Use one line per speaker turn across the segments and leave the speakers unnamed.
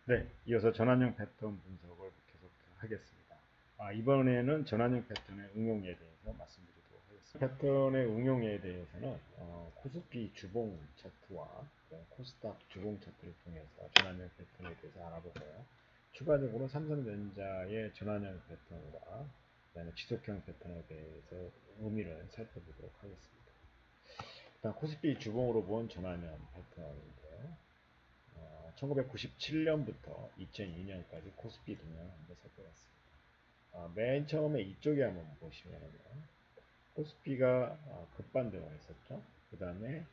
네, 이어서 전환형 패턴 분석을 계속하겠습니다. 이번에는 전환형 패턴의 응용에 대해서 말씀드리도록 하겠습니다. 패턴의 응용에 대해서는 코스피 주봉 차트와 코스닥 주봉 차트를 통해서 전환형 패턴에 대해서 알아보고요. 추가적으로 삼성전자의 전환형 패턴과 그다음에 지속형 패턴에 대해서 의미를 살펴보도록 하겠습니다. 일단 코스피 주봉으로 본 전환형 패턴인데요. 1997년부터 2002년까지 코스피 동향을 한번 살펴봤습니다. 맨 처음에 이쪽에 한번 보시면요. 코스피가 급반등을 했었죠. 그 다음에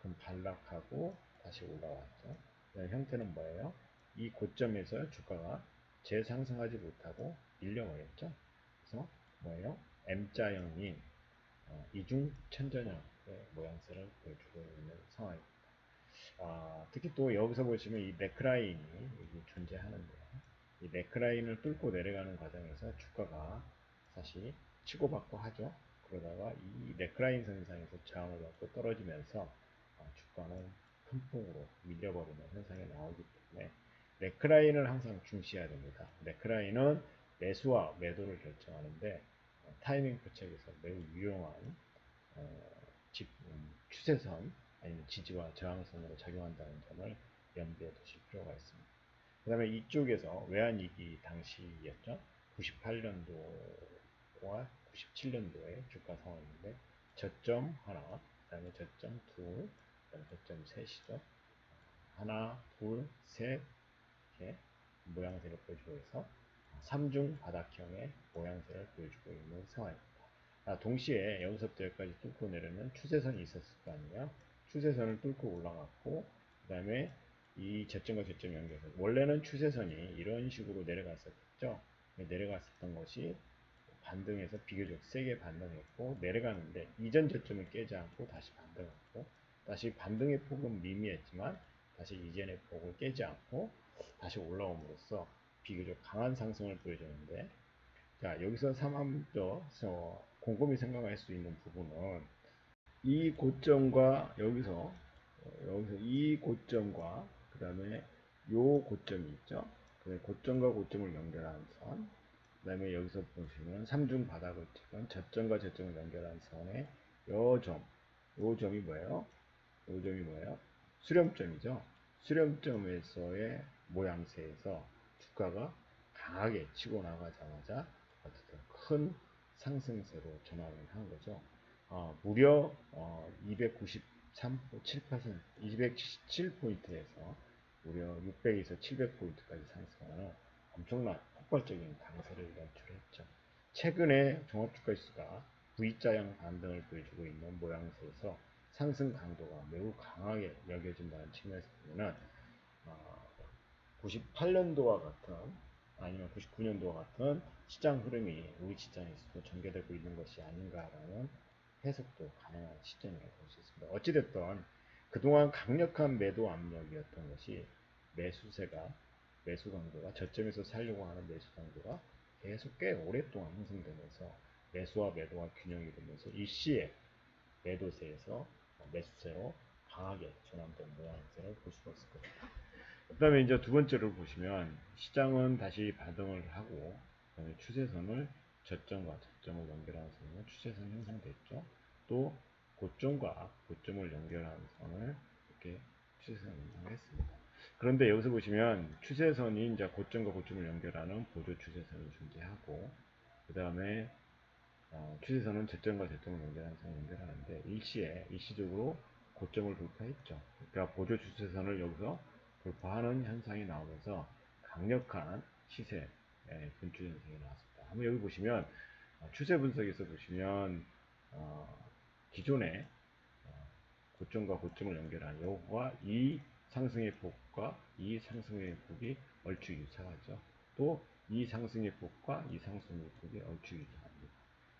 금 반락하고 다시 올라왔죠. 형태는 뭐예요? 이 고점에서 주가가 재상승하지 못하고 밀려버렸죠. 그래서 뭐예요? M자형인 이중천전형의 모양새를 보여주고 있는 상황입니다. 특히 또 여기서 보시면 이 네크라인이 존재하는데요. 이 네크라인을 뚫고 내려가는 과정에서 주가가 다시 치고받고 하죠. 그러다가 이 네크라인 선상에서 저항을 받고 떨어지면서 주가는 큰 폭으로 밀려버리는 현상이 나오기 때문에 네크라인을 항상 중시해야 됩니다. 네크라인은 매수와 매도를 결정하는데 타이밍 포착에서 매우 유용한 추세선 아니면 지지와 저항선으로 작용한다는 점을 염두에 두실 필요가 있습니다. 그 다음에 이쪽에서 외환위기 당시였죠. 98년도와 97년도에 주가 상황인데 저점 하나, 그 다음에 저점 둘, 그 다음에 저점 셋이죠. 하나, 둘, 셋 이렇게 모양새를 보여주고 있어 3중 바닥형의 모양새를 보여주고 있는 상황입니다. 동시에 여기서부터 여기까지 뚫고 내려면 추세선이 있었을 거 아니에요. 추세선을 뚫고 올라갔고 그 다음에 이 저점과 저점 연결선 원래는 추세선이 이런 식으로 내려갔었죠. 내려갔었던 것이 반등해서 비교적 세게 반등했고 내려가는데 이전 저점을 깨지 않고 다시 반등하고 다시 반등의 폭은 미미했지만 다시 이전의 폭을 깨지 않고 다시 올라옴으로써 비교적 강한 상승을 보여주는데 자 여기서 곰곰이 생각할 수 있는 부분은 이 고점과 여기서 이 고점과 그 다음에 요 고점이 있죠. 그 고점과 고점을 연결하는 선. 그 다음에 여기서 보시면 삼중 바닥을 찍은 저점과 저점을 연결한 선의 요 점이 뭐예요? 요 점이 뭐예요? 수렴점이죠. 수렴점에서의 모양새에서 주가가 강하게 치고 나가자마자 어쨌든 큰 상승세로 전환을 한 거죠. 무려 297포인트에서 무려 600에서 700포인트까지 상승하는 엄청난 폭발적인 강세를 연출했죠. 최근에 종합주가지수가 V자형 반등을 보여주고 있는 모양새에서 상승 강도가 매우 강하게 여겨진다는 측면에서 보면 98년도와 같은 아니면 99년도와 같은 시장 흐름이 우리 시장에서도 전개되고 있는 것이 아닌가라는 해석도 가능한 시점이라고 볼 수 있습니다. 어찌됐든 그동안 강력한 매도 압력이었던 것이 매수 강도가 저점에서 살려고 하는 매수 강도가 계속 꽤 오랫동안 형성되면서 매수와 매도가 균형이 되면서 일시에 매도세에서 매수세로 강하게 전환된 모양새를 볼 수가 있을 겁니다. 그 다음에 이제 두 번째로 보시면 시장은 다시 반등을 하고 그다음에 추세선을 저점과 저점을 연결하는 선은 추세선이 형성됐죠. 또 고점과 고점을 연결하는 선을 이렇게 추세선을 형성했습니다. 그런데 여기서 보시면 추세선이 이제 고점과 고점을 연결하는 보조 추세선이 존재하고 그 다음에 추세선은 저점과 저점을 연결하는 선을 연결하는데 일시적으로 고점을 돌파했죠. 그러니까 보조 추세선을 여기서 돌파하는 현상이 나오면서 강력한 시세 분출 현상이 나왔습니다. 한번 여기 보시면 추세 분석에서 보시면 기존의 고점과 고점을 연결한 요거와 이 상승의 폭과 이 상승의 폭이 얼추 유사하죠. 또 이 상승의 폭과 이 상승의 폭이 얼추 유사합니다.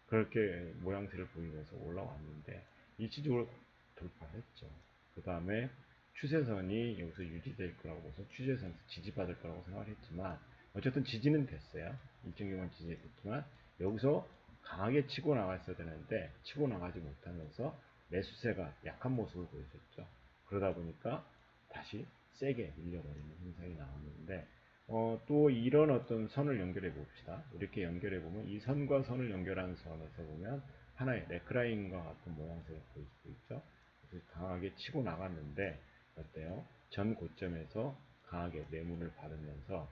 그렇게 모양새를 보이면서 올라왔는데 일시적으로 돌파했죠. 그 다음에 추세선이 여기서 유지될 거라고 해서 추세선에서 지지받을 거라고 생각을 했지만 어쨌든 지지는 됐어요. 일정 기간 지지됐지만 여기서 강하게 치고 나갔어야 되는데 치고 나가지 못하면서 매수세가 약한 모습을 보여줬죠. 그러다 보니까 다시 세게 밀려버리는 현상이 나오는 또 이런 어떤 선을 연결해 봅시다. 이렇게 연결해 보면 이 선과 선을 연결하는 선에서 보면 하나의 넥라인과 같은 모양새가 보일 수 있죠. 그래서 강하게 치고 나갔는데 어때요? 전 고점에서 강하게 내문을 받으면서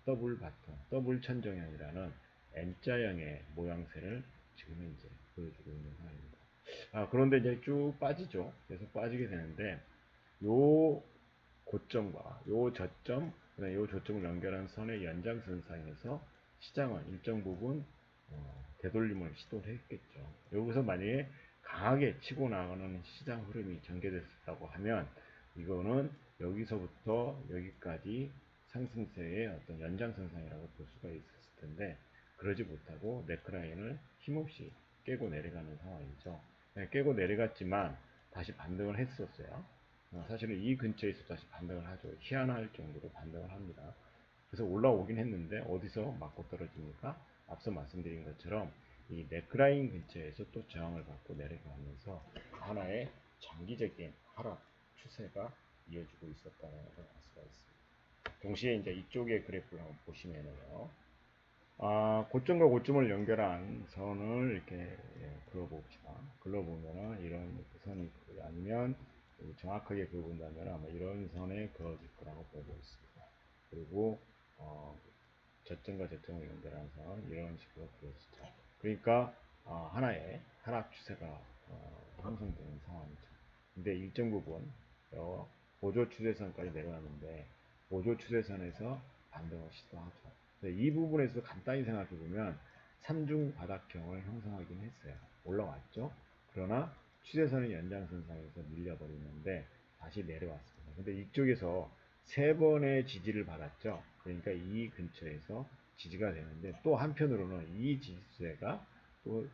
더블 바텀, 더블 천정형이라는 M자형의 모양새를 지금 이제 보여주고 있는 상황입니다. 그런데 이제 쭉 빠지죠. 계속 빠지게 되는데 요 고점과 요 저점, 그다음에 요 저점을 연결한 선의 연장선상에서 시장은 일정 부분 되돌림을 시도를 했겠죠. 여기서 만약에 강하게 치고 나가는 시장 흐름이 전개됐다고 하면 이거는 여기서부터 여기까지 상승세의 어떤 연장선상이라고 볼 수가 있었을 텐데 그러지 못하고 네크라인을 힘없이 깨고 내려가는 상황이죠. 깨고 내려갔지만 다시 반등을 했었어요. 사실은 이 근처에서 다시 반등을 하죠. 희한할 정도로 반등을 합니다. 그래서 올라오긴 했는데 어디서 맞고 떨어집니까? 앞서 말씀드린 것처럼 이 넥라인 근처에서 또 저항을 받고 내려가면서 하나의 장기적인 하락 추세가 이어지고 있었다는 것을 알 수가 있습니다. 동시에 이제 이쪽의 그래프를 한번 보시면은요. 고점과 고점을 연결한 선을 이렇게 그려봅시다. 그려보면은 이런 선이 아니면 정확하게 그려본다면 아마 이런 선에 그어질 거라고 보고 있습니다. 그리고 저점과 저점을 연결한 선 이런 식으로 그려지죠. 그러니까 하나의 하락 추세가 형성되는 상황이죠. 근데 일정 부분 보조 추세선까지 내려왔는데 보조 추세선에서 반등을 시도하죠. 이 부분에서 간단히 생각해 보면 3중 바닥형을 형성하긴 했어요. 올라왔죠. 그러나 추세선의 연장선상에서 밀려버리는데 다시 내려왔습니다. 근데 이쪽에서 세 번의 지지를 받았죠. 그러니까 이 근처에서 지지가 되는데 또 한편으로는 이 지지세가 또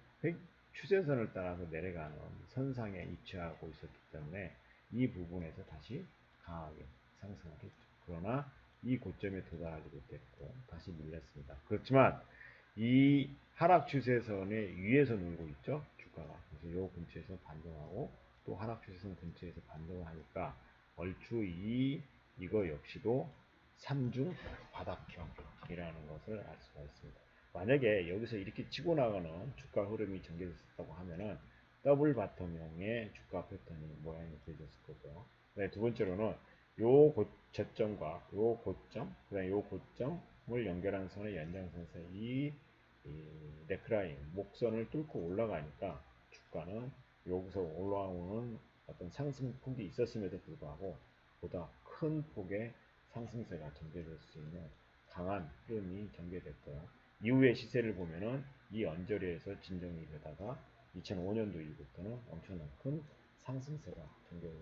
추세선을 따라서 내려가는 선상에 위치하고 있었기 때문에 이 부분에서 다시 강하게 상승을 했죠. 그러나 이 고점에 도달하지 못했고 다시 밀렸습니다. 그렇지만 이 하락 추세선의 위에서 놀고 있죠. 주가가. 그래서 이 근처에서 반등하고 또 하락 추세선 근처에서 반등을 하니까 얼추 이거 역시도 3중 바닥형이라는 것을 알 수가 있습니다. 만약에 여기서 이렇게 치고 나가는 주가 흐름이 전개됐다고 하면은 더블 바텀형의 주가 패턴이 모양이 되어졌을 거고요. 네, 두 번째로는 요 저점과 요 고점, 그 다음에 요 고점을 연결한 선의 연장선에서 이 넥라인, 목선을 뚫고 올라가니까 주가는 여기서 올라오는 어떤 상승폭이 있었음에도 불구하고 보다 큰 폭의 상승세가 전개될 수 있는 강한 흐름이 전개됐고요. 이후의 시세를 보면은 이 언저리에서 진정이 되다가 2005년도 이후부터는 엄청난 큰 상승세가 전개된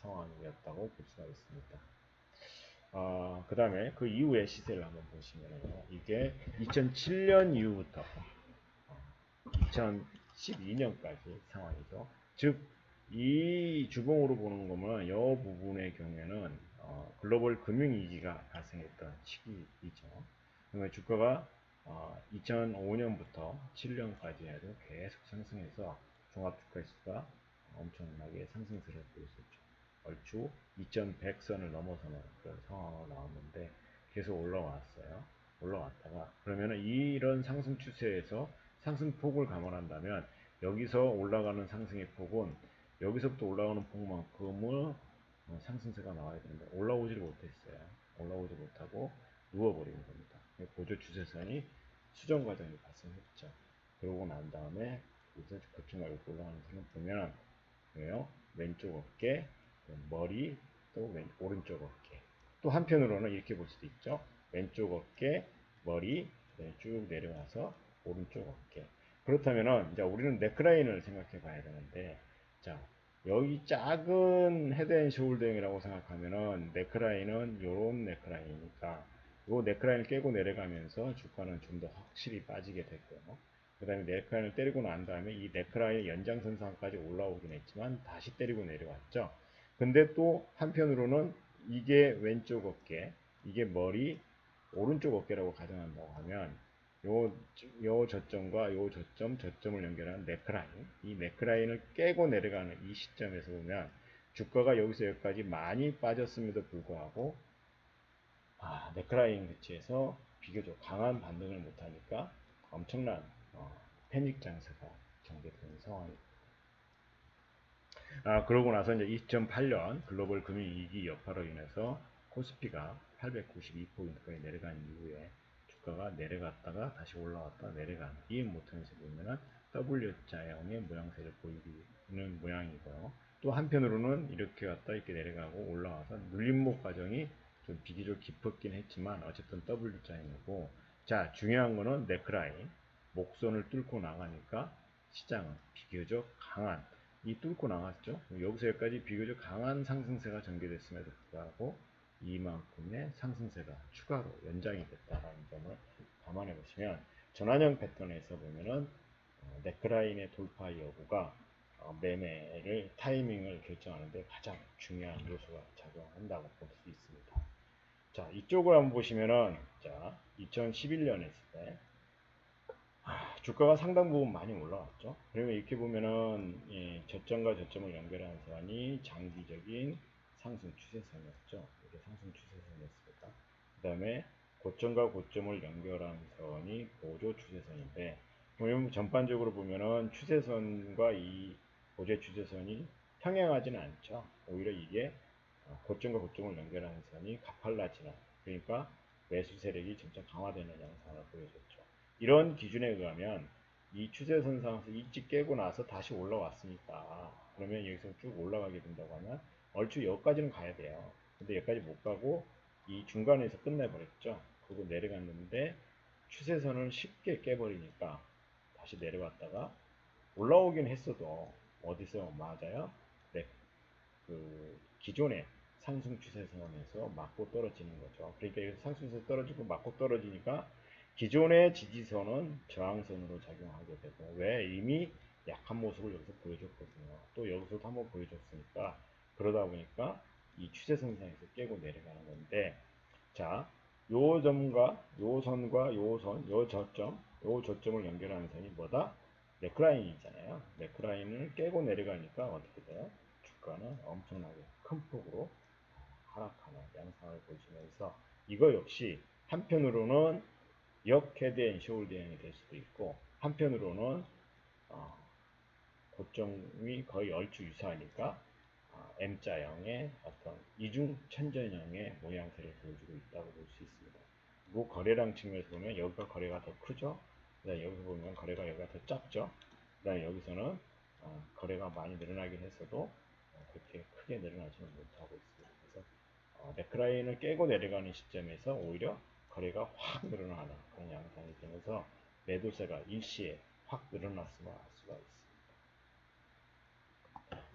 상황이었다고 볼 수가 있습니다. 그 다음에 그 이후의 시세를 한번 보시면요. 이게 2007년 이후부터 2012년까지 상황이죠. 즉, 이 주봉으로 보는 거면 이 부분의 경우에는 글로벌 금융위기가 발생했던 시기이죠. 그러면 주가가 2005년부터 7년까지 해도 계속 상승해서 종합주가지수가 엄청나게 상승세를 보였었죠. 얼추 2100선을 넘어서는 그런 상황으로 나왔는데 계속 올라왔어요. 올라왔다가 그러면 이런 상승 추세에서 상승폭을 감안한다면 여기서 올라가는 상승의 폭은 여기서부터 올라가는 폭만큼은 상승세가 나와야 되는데 올라오지를 못했어요. 올라오지 못하고 누워버린 겁니다. 보조 추세선이 수정 과정이 발생했죠. 그러고 난 다음에 여기서 급증하게 올라가는 선을 보면 왜요? 왼쪽 어깨, 머리, 또 오른쪽 어깨. 또 한편으로는 이렇게 볼 수도 있죠. 왼쪽 어깨, 머리, 쭉 내려와서 오른쪽 어깨. 그렇다면은 이제 우리는 넥라인을 생각해 봐야 되는데, 자, 여기 작은 헤드앤숄더형이라고 생각하면은 넥라인은 요런 넥라인이니까 요 넥라인을 깨고 내려가면서 주가는 좀 더 확실히 빠지게 됐고요. 그 다음에 넥라인을 때리고 난 다음에 이 넥라인의 연장선상까지 올라오긴 했지만 다시 때리고 내려왔죠. 근데 또 한편으로는 이게 왼쪽 어깨, 이게 머리, 오른쪽 어깨라고 가정한다고 하면 요 저점과 요 저점을 연결하는 넥라인, 이 넥라인을 깨고 내려가는 이 시점에서 보면 주가가 여기서 여기까지 많이 빠졌음에도 불구하고 네크라인 위치에서 비교적 강한 반등을 못하니까 엄청난 패닉 장세가 전개되는 상황입니다. 그러고 나서 이제 2008년 글로벌 금융위기 여파로 인해서 코스피가 892포인트까지 내려간 이후에 주가가 내려갔다가 다시 올라왔다 내려간 이 모양에서 보면은 W자형의 모양새를 보이는 모양이고요. 또 한편으로는 이렇게 갔다 이렇게 내려가고 올라와서 눌림목 과정이 좀 비교적 깊었긴 했지만 어쨌든 W자형이고, 자 중요한 거는 네크라인 목선을 뚫고 나가니까 시장은 비교적 강한 이 뚫고 나갔죠. 여기서 여기까지 비교적 강한 상승세가 전개됐음에도 불구하고 이만큼의 상승세가 추가로 연장이 됐다는 점을 감안해 보시면 전환형 패턴에서 보면은 네크라인의 돌파 여부가 매매를 타이밍을 결정하는데 가장 중요한 요소가 작용한다고 볼 수 있습니다. 자, 이쪽을 한번 보시면은 자 2011년 했을 때 주가가 상당 부분 많이 올라왔죠. 그러면 이렇게 보면은 저점과 저점을 연결하는 선이 장기적인 상승 추세선이었죠. 이게 상승 추세선이었습니다. 그 다음에 고점과 고점을 연결하는 선이 보조 추세선인데, 보면 전반적으로 보면은 추세선과 이 보조 추세선이 평행하지는 않죠. 오히려 이게 고점과 고점을 연결하는 선이 가팔라지는, 그러니까 매수 세력이 점점 강화되는 양상을 보여줬죠. 이런 기준에 의하면 이 추세선상에서 일찍 깨고 나서 다시 올라왔으니까 그러면 여기서 쭉 올라가게 된다고 하면 얼추 여기까지는 가야 돼요. 근데 여기까지 못 가고 이 중간에서 끝내버렸죠. 그리고 내려갔는데 추세선을 쉽게 깨버리니까 다시 내려왔다가 올라오긴 했어도 어디서 맞아요? 네, 그 기존의 상승 추세선에서 맞고 떨어지는 거죠. 그러니까 여기서 상승 추세 떨어지고 맞고 떨어지니까 기존의 지지선은 저항선으로 작용하게 되고, 왜 이미 약한 모습을 여기서 보여줬거든요. 또 여기서도 한번 보여줬으니까 그러다 보니까 이 추세선상에서 깨고 내려가는 건데, 자, 요 점과 요 선과 요 선, 요 저점, 요 저점을 연결하는 선이 뭐다? 네크라인이잖아요. 네크라인을 깨고 내려가니까 어떻게 돼요? 주가는 엄청나게 큰 폭으로 하락하는 양상을 보시면서 이거 역시 한편으로는 역헤드앤 숄더형이 될 수도 있고, 한편으로는 고점이 거의 얼추 유사하니까 M자형의 어떤 이중천전형의 모양새를 보여주고 있다고 볼 수 있습니다. 그리고 거래량 측면에서 보면 여기가 거래가 더 크죠. 그다음에 여기서 보면 거래가 여기가 더 작죠. 그다음에 여기서는 거래가 많이 늘어나긴 했어도 그렇게 크게 늘어나지는 못하고 있습니다. 그래서 네크라인을 깨고 내려가는 시점에서 오히려 거래가 확 늘어나는 그런 양상이 되면서 매도세가 일시에 확 늘어났음을 알 수가 있습니다.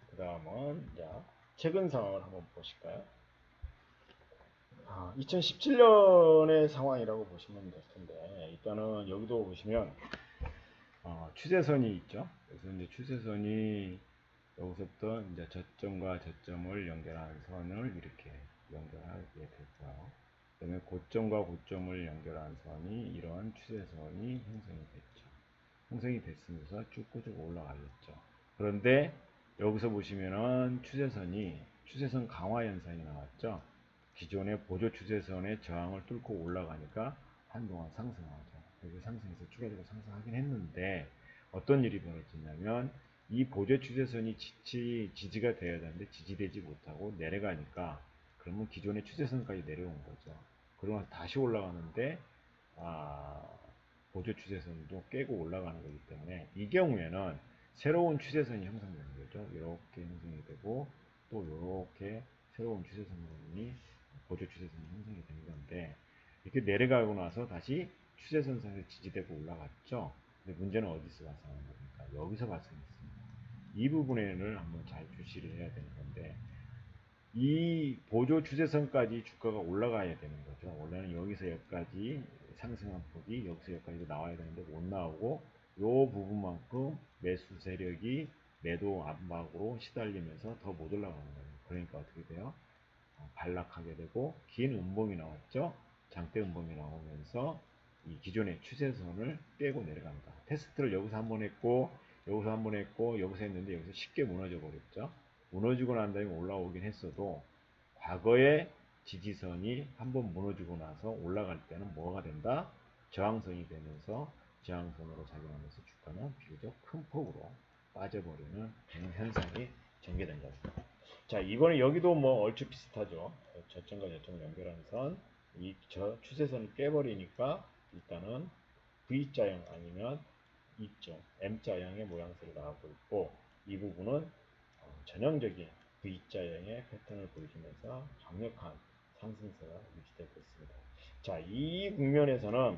그 다음은 최근 상황을 한번 보실까요? 2017년의 상황이라고 보시면 될 텐데, 일단은 여기도 보시면 추세선이 있죠. 그래서 이제 추세선이 여기서부터 이제 저점과 저점을 연결하는 선을 이렇게 연결하게 됐고요. 그 다음에 고점과 고점을 연결하는 선이 이런 추세선이 형성이 됐죠. 형성이 됐으면서 쭉 꾸준히 올라가겠죠. 그런데 여기서 보시면은 추세선 강화 현상이 나왔죠. 기존의 보조 추세선의 저항을 뚫고 올라가니까 한동안 상승하죠. 여기 상승해서 추가적으로 상승하긴 했는데 어떤 일이 벌어지냐면 이 보조 추세선이 지지가 되어야 되는데 지지되지 못하고 내려가니까 그러면 기존의 추세선까지 내려온 거죠. 그러면 다시 올라가는데 보조 추세선도 깨고 올라가는 거기 때문에 이 경우에는 새로운 추세선이 형성되는 거죠. 이렇게 형성이 되고 또 이렇게 새로운 추세선이 보조 추세선이 형성이 되는 건데, 이렇게 내려가고 나서 다시 추세선상에서 지지되고 올라갔죠. 근데 문제는 어디서 발생하는 겁니까? 여기서 발생했습니다. 이 부분에는 한번 잘 주시를 해야 되는 건데, 이 보조 추세선까지 주가가 올라가야 되는 거죠. 원래는 여기서 여기까지 상승한 폭이 여기서 여기까지 나와야 되는데 못 나오고, 요 부분만큼 매수 세력이 매도 압박으로 시달리면서 더 못 올라가는 거예요. 그러니까 어떻게 돼요? 반락하게 되고 긴 음봉이 나왔죠. 장대 음봉이 나오면서 이 기존의 추세선을 깨고 내려간다. 테스트를 여기서 한번 했고 여기서 한번 했고 여기서 했는데 여기서 쉽게 무너져 버렸죠. 무너지고 난 다음에 올라오긴 했어도 과거에 지지선이 한번 무너지고 나서 올라갈 때는 뭐가 된다? 저항선이 되면서 저항선으로 작용하면서 주가는 비교적 큰 폭으로 빠져버리는 현상이 전개된다. 자, 이거는 여기도 뭐 얼추 비슷하죠. 저점과 저점을 연결하는 선, 이 저 추세선을 깨버리니까 일단은 V자형 아니면 이쪽 M자형의 모양새를 나오고 있고, 이 부분은 전형적인 V자형의 패턴을 보여주면서 강력한 상승세가 유지되고 있습니다. 자, 이 국면에서는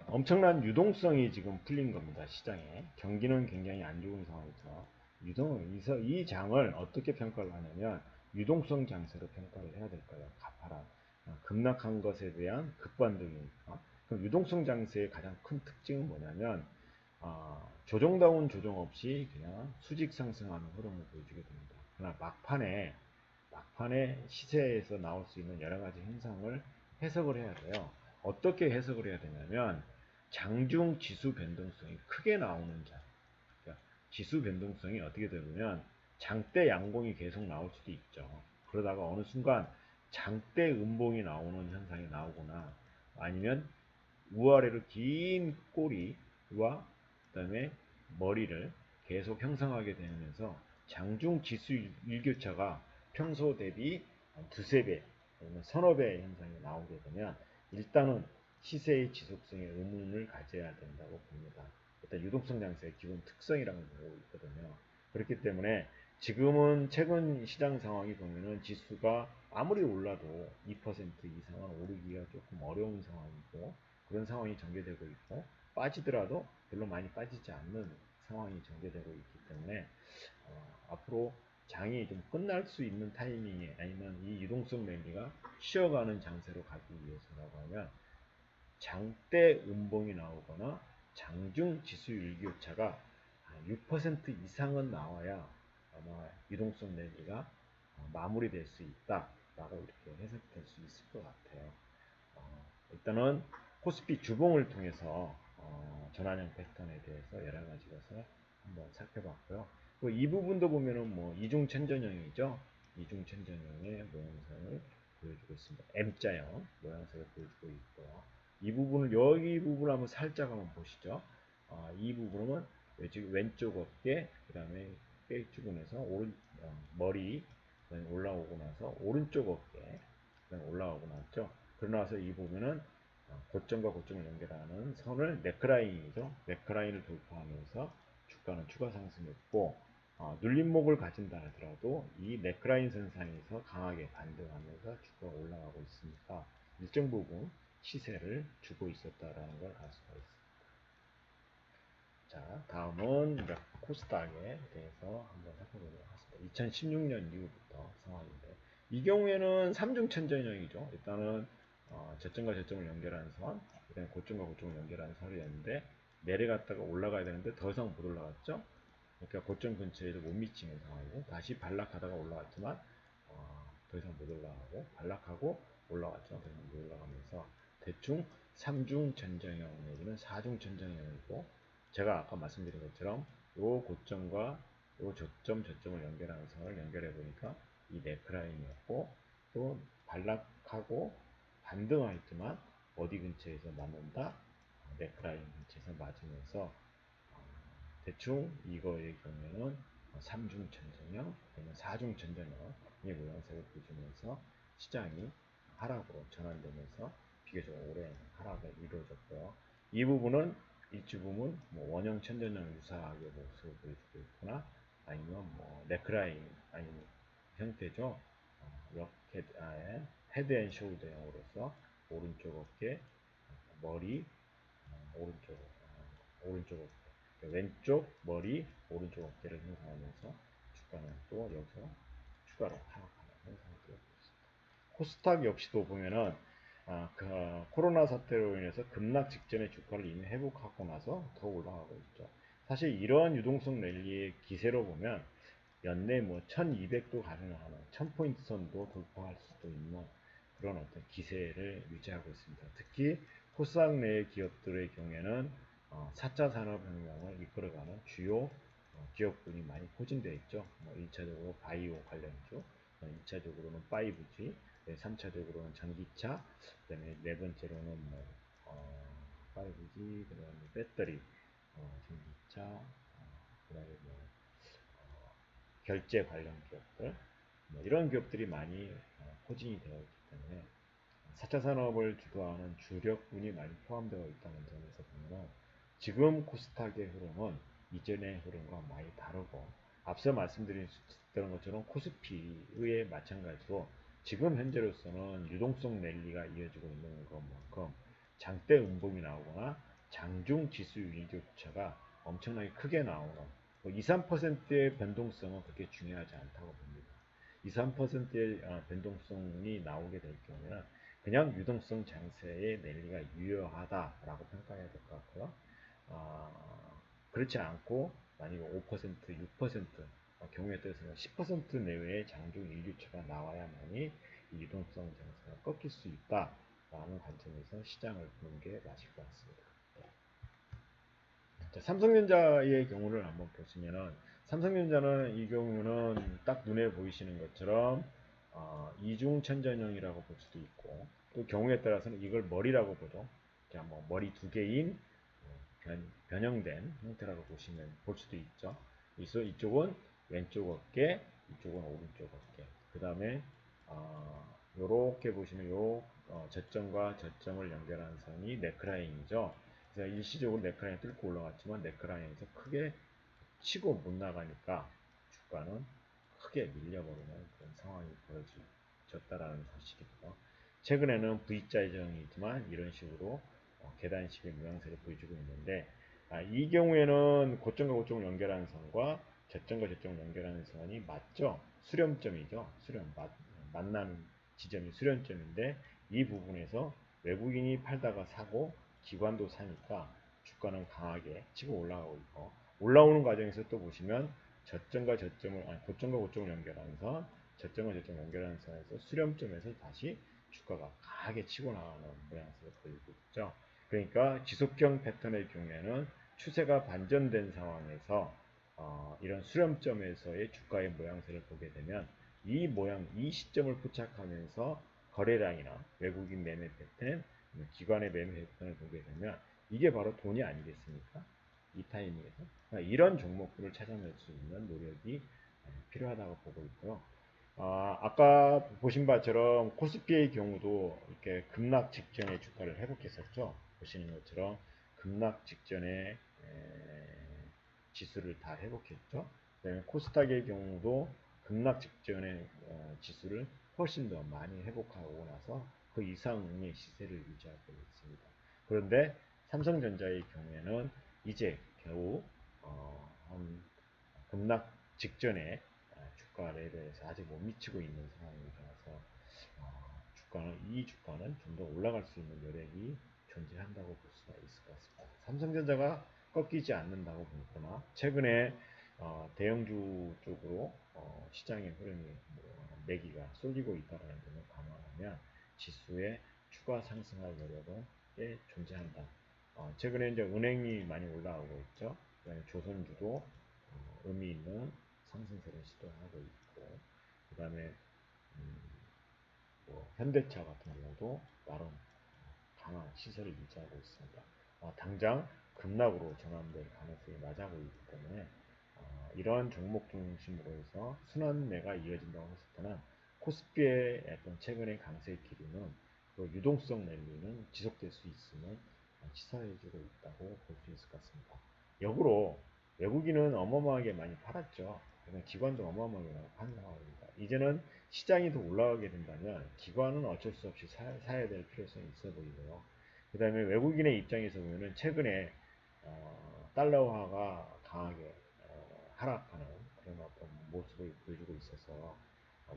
엄청난 유동성이 지금 풀린 겁니다. 시장에. 경기는 굉장히 안 좋은 상황에서 이 장을 어떻게 평가를 하냐면 유동성 장세로 평가를 해야 될 거예요. 가파라. 급락한 것에 대한 급반등이니까. 그럼 유동성 장세의 가장 큰 특징은 뭐냐면 조정다운 조정 없이 그냥 수직 상승하는 흐름을 보여주게 됩니다. 그러나 막판에 시세에서 나올 수 있는 여러 가지 현상을 해석을 해야 돼요. 어떻게 해석을 해야 되냐면 장중 지수 변동성이 크게 나오는 장. 그러니까 지수 변동성이 어떻게 되면 장대 양봉이 계속 나올 수도 있죠. 그러다가 어느 순간 장대 음봉이 나오는 현상이 나오거나 아니면 우아래로 긴 꼬리와 그다음에 머리를 계속 형성하게 되면서 장중 지수 일교차가 평소 대비 두세 배, 서너 배의 현상이 나오게 되면 일단은 시세의 지속성에 의문을 가져야 된다고 봅니다. 일단 유동성 장세의 기본 특성이라고 보고 있거든요. 그렇기 때문에 지금은 최근 시장 상황이 보면은 지수가 아무리 올라도 2% 이상은 오르기가 조금 어려운 상황이고, 그런 상황이 전개되고 있고, 빠지더라도 별로 많이 빠지지 않는 상황이 전개되고 있기 때문에 앞으로 장이 좀 끝날 수 있는 타이밍에 아니면 이 유동성 랠리가 쉬어가는 장세로 가기 위해서라고 하면 장대 음봉이 나오거나 장중 지수 일기오차가 6% 이상은 나와야 아마 유동성 랠리가 마무리될 수 있다라고 이렇게 해석될 수 있을 것 같아요. 일단은 코스피 주봉을 통해서 전환형 패턴에 대해서 여러 가지 것을 한번 살펴봤고요. 이 부분도 보면은 뭐 이중 천전형이죠. 이중 천전형의 모양새를 보여주고 있습니다. M자형 모양새를 보여주고 있고요. 이 부분을 여기 부분을 한번 살짝 한번 보시죠. 이 부분은 왼쪽 어깨, 그 다음에 뼈주근에서 머리 올라오고 나서 오른쪽 어깨 올라오고 났죠. 그러고 나서 이 부분은 고점과 고점을 연결하는 선을 네크라인이죠. 네크라인을 돌파하면서 주가는 추가 상승했고, 눌림목을 가진다 하더라도 이 네크라인 선상에서 강하게 반등하면서 주가가 올라가고 있으니까 일정 부분 시세를 주고 있었다라는 걸 알 수가 있습니다. 자, 다음은 이제 코스닥에 대해서 한번 살펴보도록 하겠습니다. 2016년 이후부터 상황인데, 이 경우에는 3중 천전형이죠. 일단은 저점과 저점을 연결하는 선, 그다음에 고점과 고점을 연결하는 선이었는데 내려갔다가 올라가야 되는데 더 이상 못 올라갔죠. 그러니까 고점 근처에도 못 미치는 상황이고, 다시 반락하다가 올라갔지만 더 이상 못 올라가고, 반락하고 올라갔죠. 더 이상 못 올라가면서 대충 3중 천정형 내지는 4중 천정형이고, 제가 아까 말씀드린 것처럼 요 고점과 요 저점을 연결하는 선을 연결해 보니까 이 네크라인이었고, 또 반락하고 반등하였지만 어디 근처에서 맞는다? 네크라인 근처에서 맞으면서 대충 이거의 경우에는 3중 천정형 또는 4중 천정형의 모양새를 보여주면서 시장이 하락으로 전환되면서 비교적 오랜 하락을 이루어졌고요. 이 부분은 일주부분 뭐 원형 천정형 유사하게 모습을 보여주고 있거나 아니면 뭐 네크라인 아니면 형태죠. 헤드 앤 숄더형으로서 오른쪽 어깨, 머리, 오른쪽 어깨, 왼쪽 머리, 오른쪽 어깨를 형성하면서 주가는 또 여기서 추가로 하락하는 현상을 보여주고 있습니다. 코스닥 역시도 보면은 코로나 사태로 인해서 급락 직전에 주가를 이미 회복하고 나서 더 올라가고 있죠. 사실 이러한 유동성 랠리의 기세로 보면 연내 뭐 1200도 가능한 1000포인트 선도 돌파할 수도 있는 그런 어떤 기세를 유지하고 있습니다. 특히 코스닥 내 기업들의 경우에는 4차 산업혁명을 이끌어가는 주요 기업군이 많이 포진되어 있죠. 1차적으로 바이오 관련주, 2차적으로는 5G, 3차적으로는 전기차, 그다음에 네 번째로는 뭐 5G, 그다음에 배터리, 전기차, 그다음에 뭐 결제 관련 기업들, 뭐 이런 기업들이 많이 포진이 되어 있기 때문에 4차 산업을 주도하는 주력군이 많이 포함되어 있다는 점에서 보면 지금 코스닥의 흐름은 이전의 흐름과 많이 다르고 앞서 말씀드렸던 것처럼 코스피의 마찬가지로 지금 현재로서는 유동성 랠리가 이어지고 있는 것만큼 장대 음봉이 나오거나 장중 지수 일교차가 엄청나게 크게 나오는 2, 3%의 변동성은 그렇게 중요하지 않다고 봅니다. 2, 3%의 변동성이 나오게 될 경우에는 그냥 유동성 장세의 랠리가 유효하다라고 평가해야 될 것 같고요. 그렇지 않고 만약에 5%, 6% 경우에 따라서는 10% 내외의 장중 일교차가 나와야만이 유동성 장세가 꺾일 수 있다라는 관점에서 시장을 보는 게 맞을 것 같습니다. 자, 삼성전자의 경우를 한번 보시면은 삼성전자는 이 경우는 딱 눈에 보이시는 것처럼 이중천전형이라고 볼 수도 있고 또 경우에 따라서는 이걸 머리라고 보죠. 자, 뭐 머리 두 개인 변형된 형태라고 보시면 볼 수도 있죠. 그래서 이쪽은 왼쪽 어깨, 이쪽은 오른쪽 어깨. 그 다음에 요렇게 보시면 요 저점과 저점을 연결하는 선이 네크라인이죠. 그래서 일시적으로 네크라인 뚫고 올라갔지만 네크라인에서 크게 치고 못 나가니까 주가는 크게 밀려버리는 그런 상황이 벌어졌다라는 사실이고요. 최근에는 V자 형이지만 이런 식으로 계단식의 모양새를 보여주고 있는데 이 경우에는 고점과 고점을 연결하는 선과 저점과 저점을 연결하는 선이 맞죠? 수렴점이죠. 만나는 지점이 수렴점인데 이 부분에서 외국인이 팔다가 사고 기관도 사니까 주가는 강하게 치고 올라가고 있고 올라오는 과정에서 또 보시면 고점과 고점을 연결하는 선, 저점과 저점을 연결하는 선에서 수렴점에서 다시 주가가 강하게 치고 나가는 모양새를 보이고 있죠. 그러니까 지속형 패턴의 경우에는 추세가 반전된 상황에서 이런 수렴점에서의 주가의 모양새를 보게 되면 이 시점을 포착하면서 거래량이나 외국인 매매 패턴, 기관의 매매 패턴을 보게 되면 이게 바로 돈이 아니겠습니까? 이 타이밍에서 이런 종목들을 찾아낼 수 있는 노력이 필요하다고 보고 있고요. 아까 보신 바처럼 코스피의 경우도 이렇게 급락 직전에 주가를 회복했었죠. 보시는 것처럼 급락 직전에 지수를 다 회복했죠. 그다음에 코스닥의 경우도 급락 직전에 지수를 훨씬 더 많이 회복하고 나서 그 이상의 시세를 유지하고 있습니다. 그런데 삼성전자의 경우에는 이제 겨우 급락 직전에 주가 레벨에서 아직 못 미치고 있는 상황이라서 이 주가는 좀 더 올라갈 수 있는 여력이 존재한다고 볼 수가 있을 것 같습니다. 삼성전자가 꺾이지 않는다고 보거나 최근에 대형주 쪽으로 시장의 흐름이 매기가 쏠리고 있다는 점을 감안하면 지수의 추가 상승할 여력은 꽤 존재한다. 최근에 이제 은행이 많이 올라오고 있죠. 그다음에 조선주도 의미 있는 상승세를 시도하고 있고, 그다음에 뭐 현대차 같은 경우도 나름 강한 시세를 유지하고 있습니다. 당장 급락으로 전환될 가능성이 낮아고 있기 때문에 이러한 종목 중심으로 해서 순환매가 이어진다고 했을 때는 코스피의 어떤 최근의 강세 기류는 그 유동성 랠리는 지속될 수 있음을 시사해주고 있다고 볼 수 있을 것 같습니다. 역으로 외국인은 어마어마하게 많이 팔았죠. 기관도 어마어마하게 많이 판 상황입니다. 이제는 시장이 더 올라가게 된다면 기관은 어쩔 수 없이 사야 될 필요성이 있어 보이고요. 그 다음에 외국인의 입장에서 보면은 최근에 달러화가 강하게 하락하는 그런 어떤 모습을 보여주고 있어서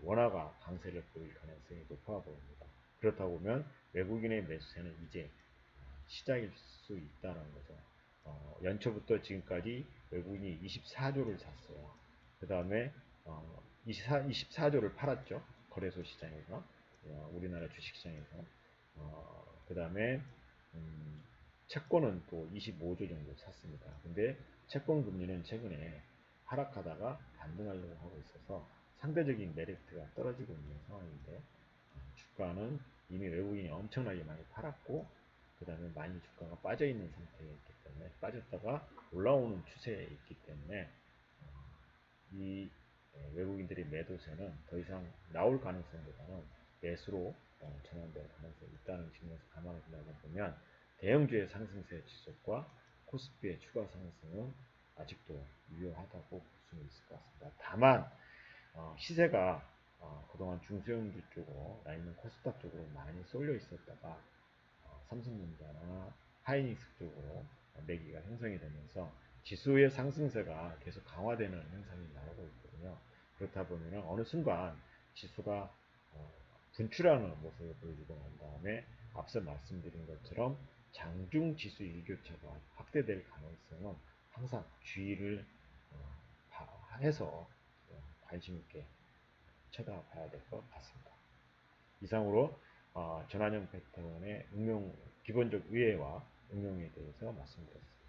원화가 강세를 보일 가능성이 높아 보입니다. 그렇다 보면 외국인의 매수세는 이제 시작일 수 있다는 거죠. 연초부터 지금까지 외국인이 24조를 샀어요. 그 다음에 24조를 팔았죠. 거래소 시장에서, 우리나라 주식시장에서. 그 다음에 채권은 또 25조 정도 샀습니다. 근데 채권 금리는 최근에 하락하다가 반등하려고 하고 있어서 상대적인 메리트가 떨어지고 있는 상황인데 주가는 이미 외국인이 엄청나게 많이 팔았고 그 다음에 많이 주가가 빠져 있는 상태에 있기 때문에 빠졌다가 올라오는 추세에 있기 때문에 이 외국인들의 매도세는 더 이상 나올 가능성보다는 매수로 전환될 가능성이 있다는 측면에서 감안을 해보면 대형주의 상승세 지속과 코스피의 추가 상승은 아직도 유효하다고 볼 수는 있을 것 같습니다. 다만 시세가 그동안 중소형주 쪽으로 아니면 코스닥 쪽으로 많이 쏠려 있었다가 삼성전자나 하이닉스 쪽으로 매기가 형성이 되면서 지수의 상승세가 계속 강화되는 현상이 나오고 있거든요. 그렇다 보면 어느 순간 지수가 분출하는 모습을 보여주고 난 다음에 앞서 말씀드린 것처럼 장중 지수 일교차가 확대될 가능성은 항상 주의를 해서 관심 있게 쳐다봐야 될 것 같습니다. 이상으로 전환형 패턴의 기본적 위해와 응용에 대해서 말씀드렸습니다.